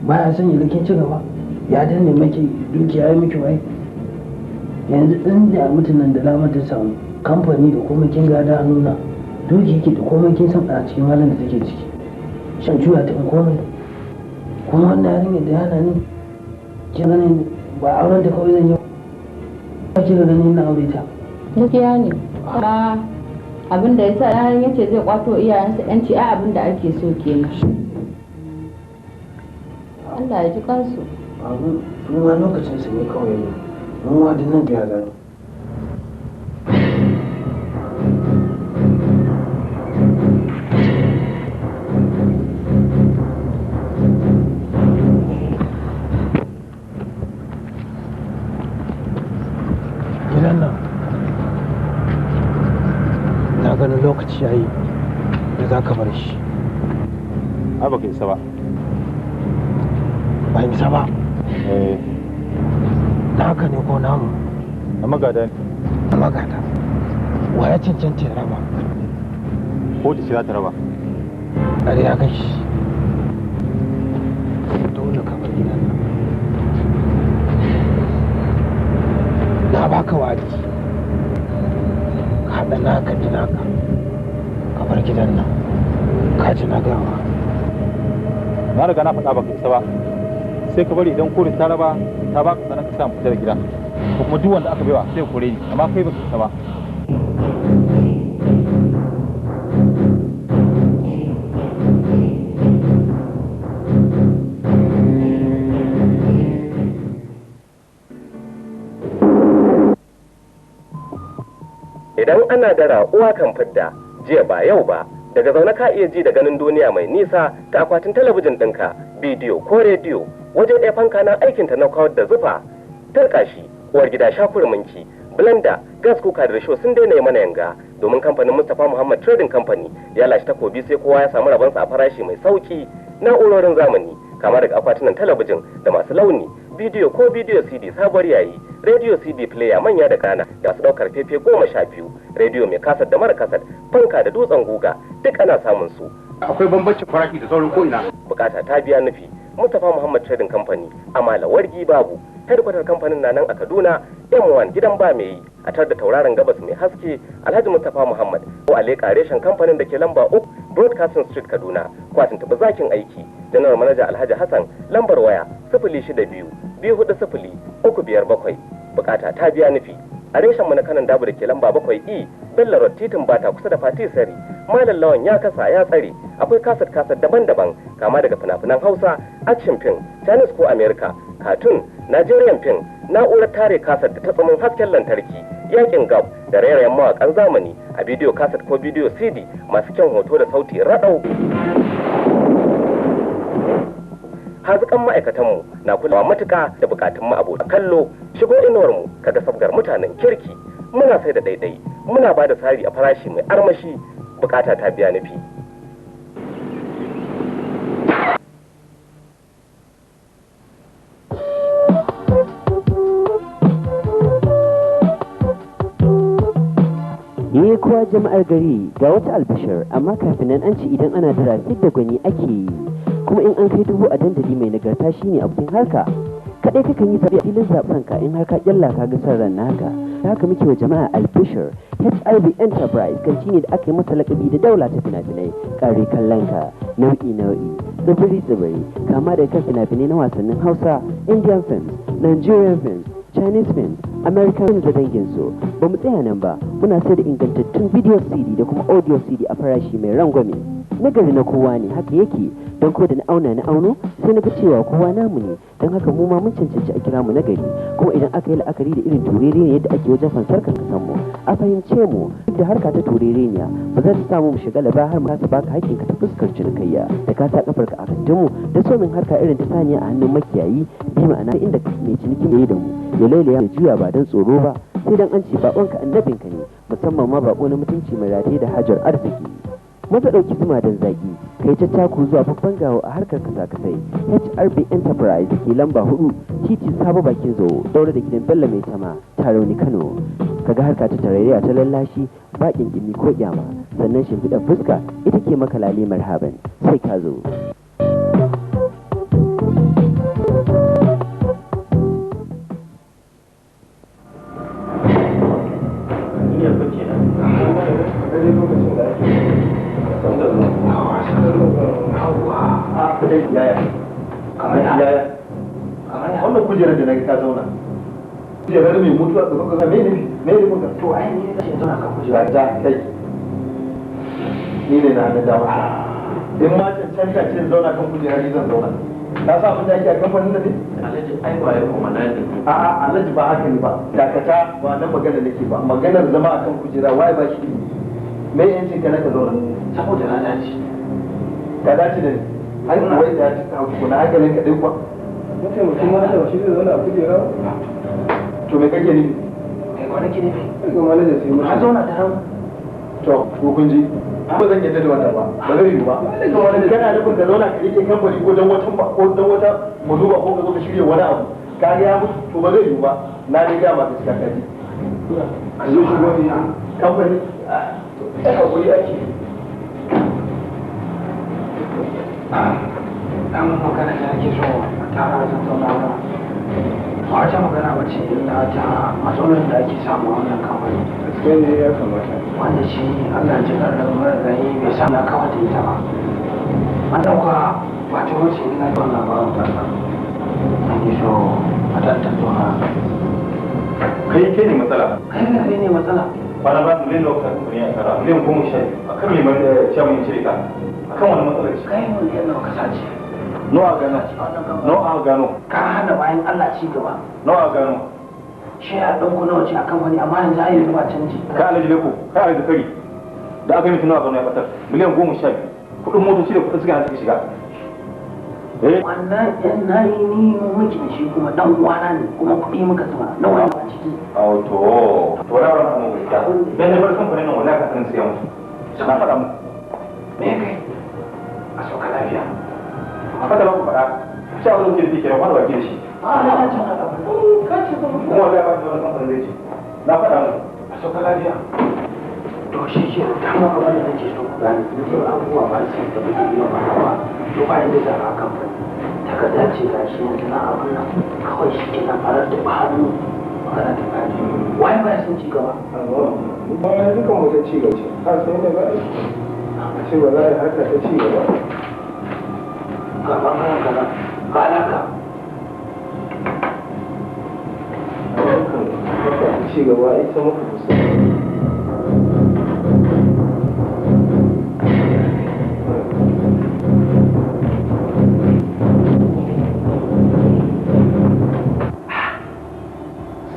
baya son ya kin ci gaba. Ya danne miki dukiya ya miki wai. Yanzu din da mutum nan da lamar ta samu kamfani da komai kin gada nuna. Duki ki da komai kin san a cikin halin da take ciki. Shan juya ta komai. Kuma wannan yarinya da yana ni kin ganin ba auren da kawai zan yi. Ake ga ganin na aure ta. Gaskiya ne. Kuma abin da yasa yaran yace zai kwato iyayensa yanci a abin da ake so kenan. Allah ya ji kansu. Abin ma lokacin su ne kawai ne. Mun wa nan da ya zani. Gidan nan na ganin lokaci yayi da za ka bar shi. Ai baka isa ba. Ba isa ba. Naka ne ko namu? A magada ne. A magada. Wa ya cancanta ya raba? Ko da shi za ta raba? Ɗari ya kai shi. Dole ka bar gidan nan. Na baka wadi. Ka haɗa naka da naka. Ka bar gidan nan. Ka ji na gawa. Na riga na faɗa baka isa ba. Sai ka bari idan korin ta raba ta baka sanar ka samu fitar gida ko kuma duk wanda aka baiwa sai kore ni amma kai baka isa ba. Idan ana dara uwa kan fidda jiya ba yau ba daga zaune ka iya ji da ganin duniya mai nisa ta akwatin talabijin ɗinka bidiyo ko rediyo waje ɗaya fanka na aikinta na kawar da zufa tarkashi uwar gida shakurminki blender gas cooker da risho sun daina yi mana yanga domin kamfanin Mustapha Muhammad Trading Company ya lashe takobi sai kowa ya samu rabonsa a farashi mai sauki na'urorin zamani kama daga akwatunan talabijin da masu launi bidiyo ko bidiyo CD sabuwar yayi rediyo CD player manya da kana da su daukar fefe 12 rediyo mai kasar da mara kasar fanka da dutsen guga duk ana samun su akwai bambancin faraki da sauran ko'ina bukata ta biya nufi Mustapha Muhammad Trading Company amala wargi babu headquarter kamfanin na nan a Kaduna M1 gidan ba mai yi a tar da tauraron gabas mai haske Alhaji Mustapha Muhammad ko a leƙa reshen kamfanin da ke lamba 3 Broadcasting Street Kaduna kwatin tabi zakin aiki General Manager Alhaji Hassan lambar waya 062-240-357 bukata ta biya nufi a reshen mu na kanan dabu da ke lamba 7E Bello Road titin bata kusa da Fati Sari Malam Lawan ya kasa ya tsare akwai kasat daban-daban kama daga fina-finan Hausa action film Chinese ko America cartoon Nigerian film na'urar tare kasat da ta tsamin hasken lantarki yakin gab da rairayen mawakan zamani a bidiyo kasat ko bidiyo CD masu kyan hoto da sauti raɗau hazikan ma'aikatanmu na kulawa matuka da bukatun ma'abota kallo shigo inuwarmu kaga sabgar mutanen kirki muna sai da daidai muna ba da sari a farashi mai armashi bukata ta biya nufi kuwa jama'ar gari ga wata albishir, amma kafin nan an ci idan ana dara da gwani ake yi, kuma in an kai 1000 a dandali mai nagarta shine abokin harka. Kadai kakan yi tafiya filin zaben ka in har ka kyalla ka ga son ran naka. Haka muke wa jama'a albishir. HIB Enterprise kanti ne da aka yi masa lakabi da daula ta fina-finai, kare kallon ka nau'i tsibiri kama da kan fina-finai na wasannin Hausa, Indian films, Nigerian films, Chinese films, American films da danginsu. Ba mu tsaya nan ba, muna sai da ingantattun video CD da kuma audio CD a farashi mai rangwame. Nagari na kowa ne haka yake, don ko da na auno sai na ga cewa kowa namu ne, don haka mu ma mun cancanci a kira mu nagari. Kuma idan aka yi la'akari da irin turere ne yadda ake wajen fansar kan kasan mu, a fahimce mu da harka ta turere ne ba za ta samu mu shiga ba har mu kasa baka haƙƙinka ta fuskar cinikayya da ka sa kafarka a kantin mu da somin harka irin ta saniya a hannun makiyayi bi ma'ana inda mai ciniki yayi da mu ya lailaya ya juya ba don tsoro ba sai dan an ce baƙonka annabinka ne, musamman ma baƙo na mutunci mai rataye da hajar arziki. Maza ɗauki zuma don zaƙi kai ta taku zuwa babban gawo a harkar kasa-kasai. HRB Enterprise da ke lamba 4 titi sabo bakin zo daura da gidan Bello mai sama Tarauni Kano. Kaga harka ta tarayya ta lallashi bakin kimi ko kyama, sannan shimfiɗar fuska ita ke maka lale marhaban sai ka zo. wannan kujerar da na ka zauna kujerar mai mutuwa da kuka me ne muka to ai ni ne zauna kan kujerar da kai ni ne na dama in ma cancanta ce zauna kan kujerar ni zan zauna na sa abin da ake a kamfanin da ne alhaji ai ba ya kuma na ne a'a alhaji ba haka ne ba dakata ba nan magana nake ba maganar zama akan kujera waye ba shi me yancin ka na ka zauna saboda na dace ka dace da ai kuwa da ta ku na haka ne ka dai kwa mutum ma da shi zai zauna a kujera to me kake nufi kai kwana ki nufi ga malaje sai mu a zauna da ran to ko kun ji ba zan yadda da wannan ba ba zai yi ba kana nufin ka zauna ka rike kamfani ko dan wata ko dan wata muduba ko ka zo ka shirya wani abu ka ga ya mutu to ba zai yi ba na dai ga ma gaskiya kaji a zo shi gobe kamfani ai hakuri ake dan magana da ake so tara da tattaunawa a wata magana wace na ta matsalolin da ake samu a wannan kamfani gaskiya ne ya kamata wanda shi Allah ji karar mara gani bai samu ya kawo da ita ba an dauka ba ta wuce ina da wannan bawan tasa an yi so a dan tattauna kai ne matsala kai ne matsala bana ba miliyan lokacin kuma ya tara miliyan 10 akan mai mai ciyamun shirika akan wani matsalar shi kai miliyan nawa ka sace nawa gano ka hana bayan Allah ci gaba nawa gano shi a ɗan kuna wace a kamfani amma yanzu a yi ba canji ka alaji leko ka alaji kari da aka yi mutum nawa gano ya batar miliyan 12 kudin motoci da kudin suka hana suka shiga wannan yan na yi ni muke da shi kuma dan uwana ne kuma kuɗi muka zuba na wani a ciki to na ran kuma gaskiya dan da bar kamfanin nan wallahi ka san siya musu na faɗa mu me kai a sauka lafiya a fata ba ku faɗa sha wani mutum da ke da wani baki da shi kuma wallahi ba shi wani kamfanin zai ce na faɗa mu a sauka lafiya to shi ke dama abin da nake so ku gane duk abubuwa ba su da muke yi ba ba to ba inda za a kamfani takarda ce ga shi yanzu na abin nan kawai shi ke nan farar da hannu magana ta gane wai ba sun ci gaba ba ya duka mutum ci gaba ce a sai da ba a ce ba za a yi haka ta ci gaba ga bangaren kaza ga alaka ci gaba ita muku kusa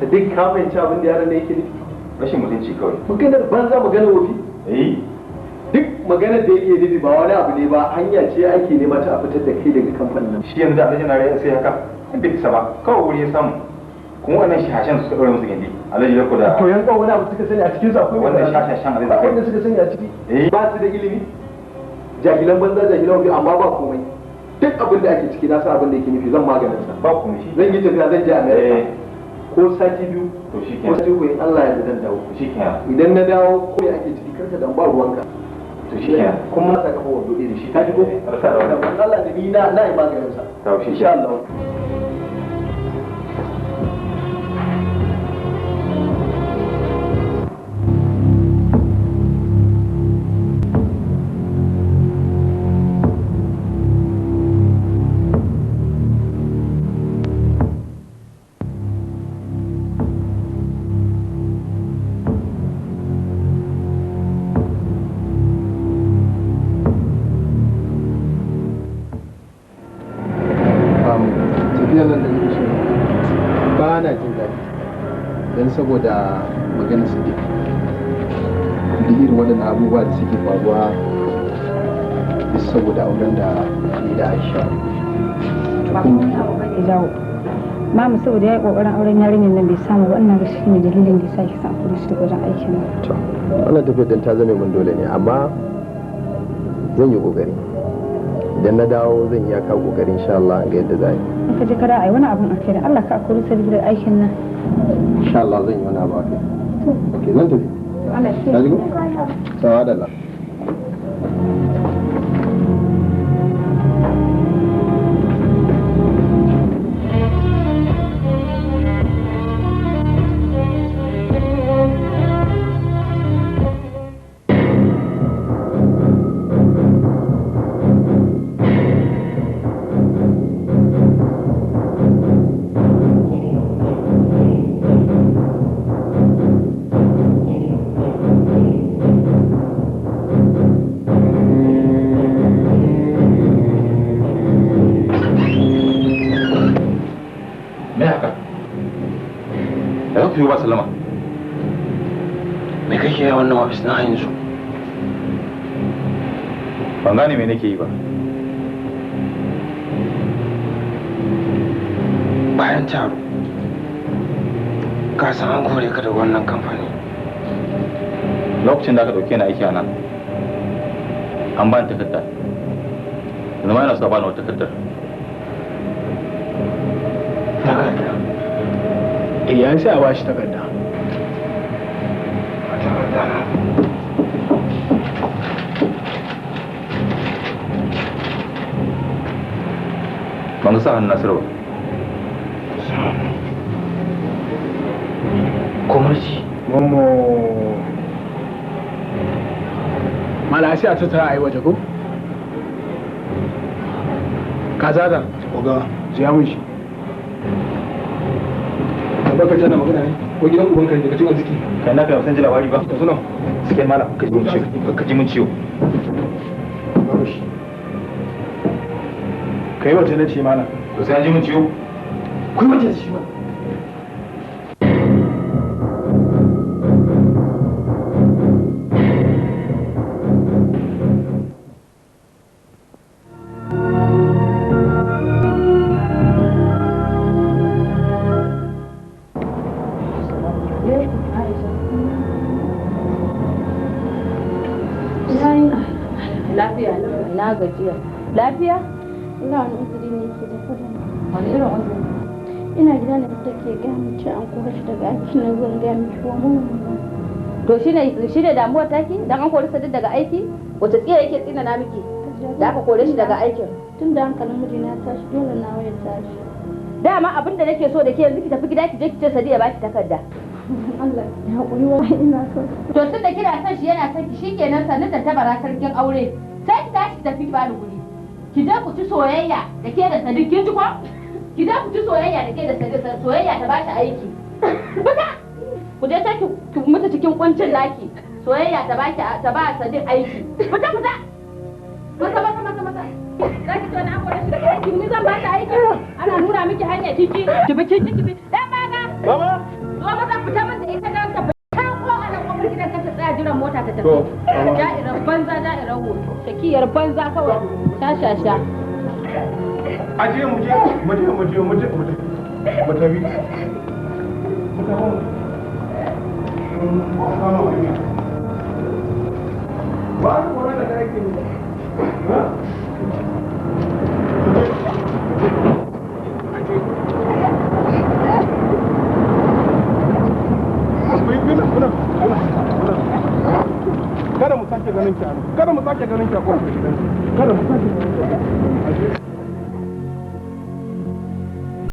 duk ka fahimci abin da yaran da yake nufi rashin mutunci kawai maganar banza maganar wofi duk maganar da yake nufi ba wani abu ne ba hanya ce ake nema ta a fitar da kai daga kamfanin nan shi yanzu da alhaji na rai sai haka in bai isa ba kawai wuri ya samu kuma wannan shashen suka ɗaure musu gindi alhaji ya kuda to yanzu wani abu suka sani a cikin sa akwai wannan shashen alhaji akwai wanda suka sani a ciki ba su da ilimi jahilan banza jahilan wofi amma ba komai duk abin da ake ciki na sa abin da yake nufi zan maganin sa ba komai zan yi tafiya zan je America ko sati biyu to shi ko sati uku in Allah ya zan dawo shi kenan idan na dawo ko ya ake ciki karka dan ba ruwanka to shi kenan kuma na saka wa dole da shi ka ji ko Allah da ni na yi maganin sa to shi insha Allah saboda magana su ne da irin waɗannan abubuwa da suke faruwa saboda auren da ni da Aisha. Mamu saboda ya yi ƙoƙarin auren yarinyar nan bai samu ba ina ga shi ne dalilin da ya sa ki sa kuri shi daga wajen aikin nan. To, wannan tafiyar dan ta zame min dole ne amma zan yi ƙoƙari. Idan na dawo zan iya kawo ƙoƙari insha Allah ga yadda za yi. In ka je ka da ai wani abun a kai da Allah ka kuri sai da aikin nan. Insha Allah zan yi wani abu a kai. Okay, zan tafi. Allah ya Ka ji ko? Sawa da Allah. yi ba salama me kake yi wannan ofis na yanzu ban gane me nake yi ba bayan taro ka san an kore ka daga wannan kamfani lokacin da aka dauke ni aiki a nan an ba ni takarda yanzu ma yana so ba ni wata takardar ya sai a ba shi takarda ban ga sa hannun Nasiru ba Komarci Momo mala sai a tattara a yi waje ko? Ka zaga? Oga, ziya mun shi. Baka jana magana ne ko gidan ubanka ne daga cikin arziki kai na kai san ji labari ba ka suna suke mala ka ji mun ciwo ka ji mun ciwo babu shi kai wace na ce mala to sai an ji mun ciwo kai wace shi ma gajiya lafiya ina wani uzuri ne ke tafi da wani irin uzuri ina gida ne da ke gaya mu ce an kore shi daga aiki na zan gaya miki wa mu to shine damuwar taki dan an kore sa daga aiki wace tsiya yake tsina na miki da aka kore shi daga aikin tun da hankalin mijina ya tashi dole na waya tashi dama abin da nake so da ke yanzu ki tafi gida ki je ki ce Sadiya baki takarda Allah ya hakuri wa ina so to tun da kina son shi yana son ki shikenan sanin da tabara sarkin aure sai ki tashi tafi ki bani guri ki je ku ci soyayya da ke da Sadiq kin ji ko ki je ku ci soyayya da ke da Sadiq soyayya ta bashi aiki fita ku je ta ki mutu cikin kuncin naki soyayya ta baki ta ba Sadiq aiki fita masa zaki to na akwai shi da aiki ni zan ba shi aiki ana nuna miki hanya kiki ki bi dan baga mama zo maza fita min da ita dan ta gidan ka tsaya jiran mota ta tafi da'irar banza da'irar hoto shakiyar banza kawai sha aje mu tafi ba ku kore da aikin sake ganin ki kada mu sake ganin ki a kofar gidan kada mu sake ganin ki